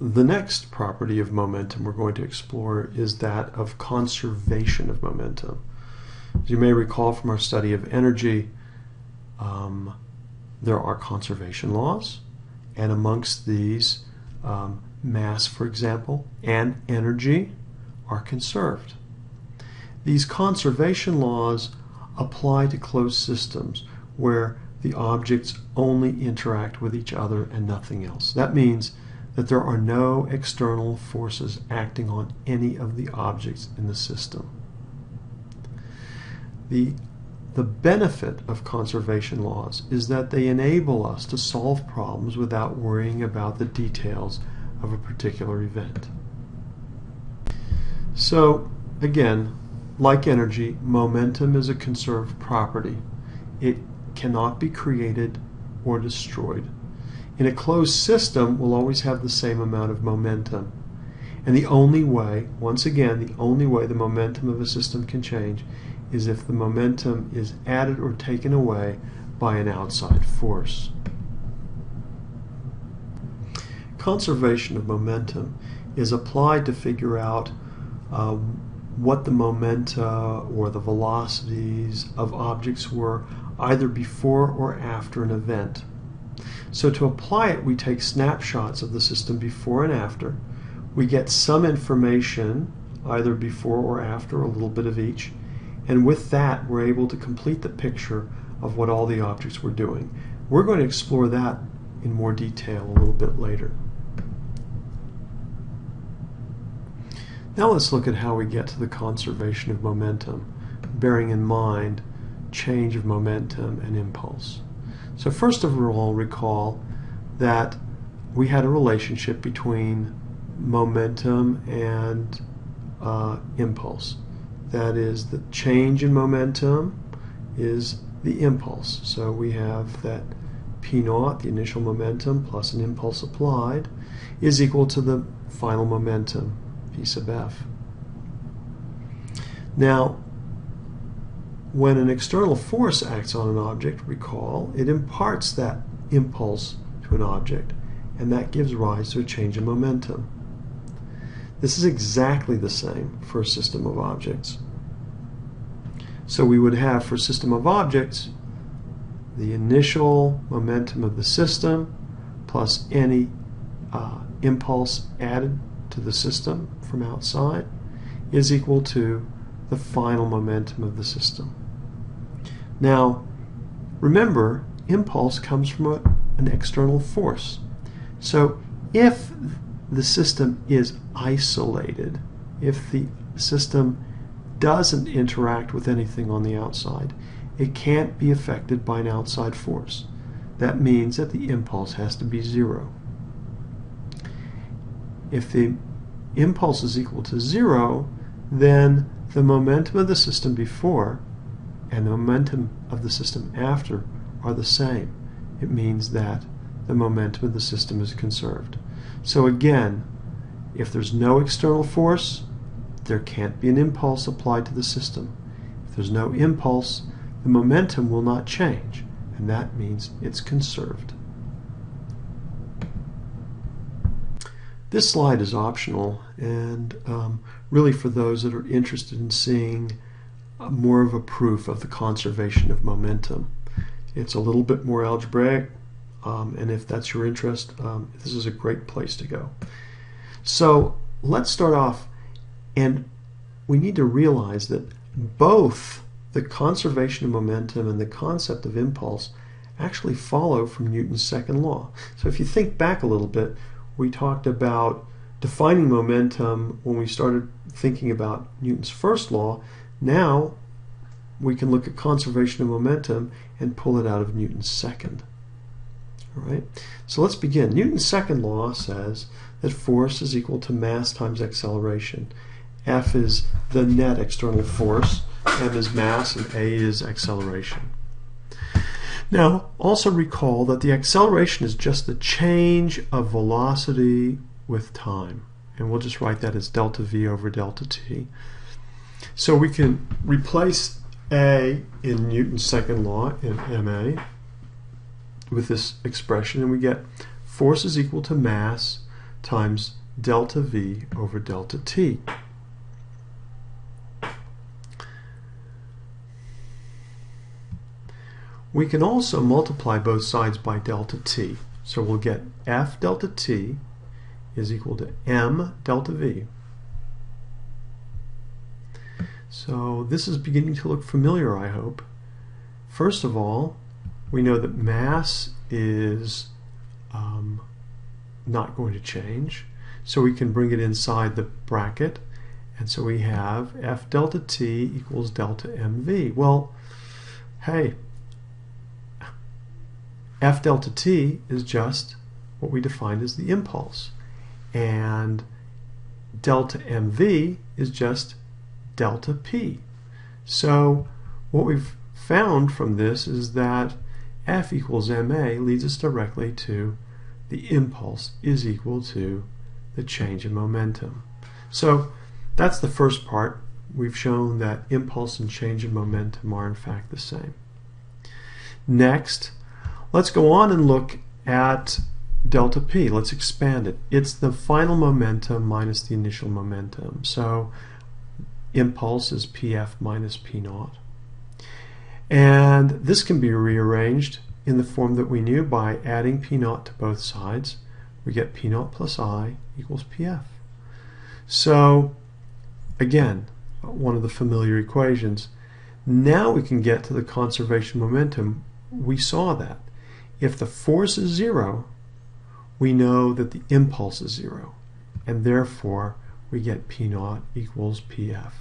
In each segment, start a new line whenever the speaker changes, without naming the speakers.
the next property of momentum we're going to explore is that of conservation of momentum. As you may recall from our study of energy, there are conservation laws, and amongst these, mass, for example, and energy are conserved. These conservation laws apply to closed systems where the objects only interact with each other and nothing else. That means that there are no external forces acting on any of the objects in the system. The benefit of conservation laws is that they enable us to solve problems without worrying about the details of a particular event. So, again, like energy, momentum is a conserved property. It cannot be created or destroyed. In a closed system, we'll always have the same amount of momentum. And the only way, once again, the only way the momentum of a system can change is if the momentum is added or taken away by an outside force. Conservation of momentum is applied to figure out what the momenta or the velocities of objects were either before or after an event. So to apply it, we take snapshots of the system before and after. We get some information either before or after, a little bit of each, and with that we're able to complete the picture of what all the objects were doing. We're going to explore that in more detail a little bit later. Now let's look at how we get to the conservation of momentum, bearing in mind change of momentum and impulse. So first of all, recall that we had a relationship between momentum and impulse. That is, the change in momentum is the impulse. So we have that P naught, the initial momentum, plus an impulse applied, is equal to the final momentum, P sub f. Now, when an external force acts on an object, recall, it imparts that impulse to an object, and that gives rise to a change in momentum. This is exactly the same for a system of objects. So we would have, for a system of objects, the initial momentum of the system plus any impulse added to the system from outside is equal to the final momentum of the system. Now, remember, impulse comes from an external force. So if the system is isolated, if the system doesn't interact with anything on the outside, it can't be affected by an outside force. That means that the impulse has to be zero. If the impulse is equal to zero, then the momentum of the system before and the momentum of the system after are the same. It means that the momentum of the system is conserved. So again, if there's no external force, there can't be an impulse applied to the system. If there's no impulse, the momentum will not change, and that means it's conserved. This slide is optional, and really for those that are interested in seeing more of a proof of the conservation of momentum. It's a little bit more algebraic, and if that's your interest, this is a great place to go. So let's start off, and we need to realize that both the conservation of momentum and the concept of impulse actually follow from Newton's second law. So if you think back a little bit, we talked about defining momentum when we started thinking about Newton's first law. Now we can look at conservation of momentum and pull it out of Newton's second. All right. So let's begin. Newton's second law says that force is equal to mass times acceleration. F is the net external force, m is mass, and a is acceleration. Now, also recall that the acceleration is just the change of velocity with time. And we'll just write that as delta v over delta t. So we can replace a in Newton's second law in ma with this expression, and we get force is equal to mass times delta V over delta T. We can also multiply both sides by delta T. So we'll get F delta T is equal to M delta V. So this is beginning to look familiar, I hope. First of all, we know that mass is not going to change, so we can bring it inside the bracket, and so we have F delta T equals delta mv. Well, hey, F delta T is just what we defined as the impulse, and delta mv is just delta p. So what we've found from this is that F equals ma leads us directly to the impulse is equal to the change in momentum. So that's the first part. We've shown that impulse and change in momentum are in fact the same. Next, let's go on and look at delta p. Let's expand it. It's the final momentum minus the initial momentum. So impulse is pf minus p naught. And this can be rearranged in the form that we knew by adding p naught to both sides. We get p naught plus I equals pf. So again, one of the familiar equations. Now we can get to the conservation momentum. We saw that if the force is zero, we know that the impulse is zero, and therefore we get p naught equals pf.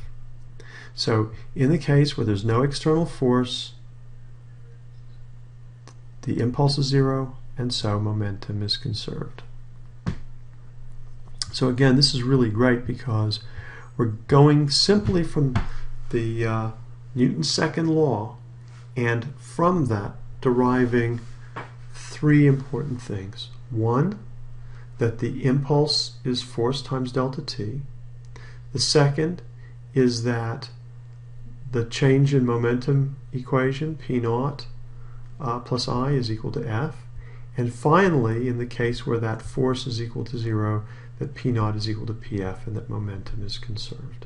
So in the case where there's no external force, the impulse is zero, and so momentum is conserved. So again, this is really great because we're going simply from the Newton's second law, and from that deriving three important things. One, that the impulse is force times delta t. The second is that the change in momentum equation, p naught plus I is equal to F. And finally, in the case where that force is equal to zero, that p naught is equal to pf and that momentum is conserved.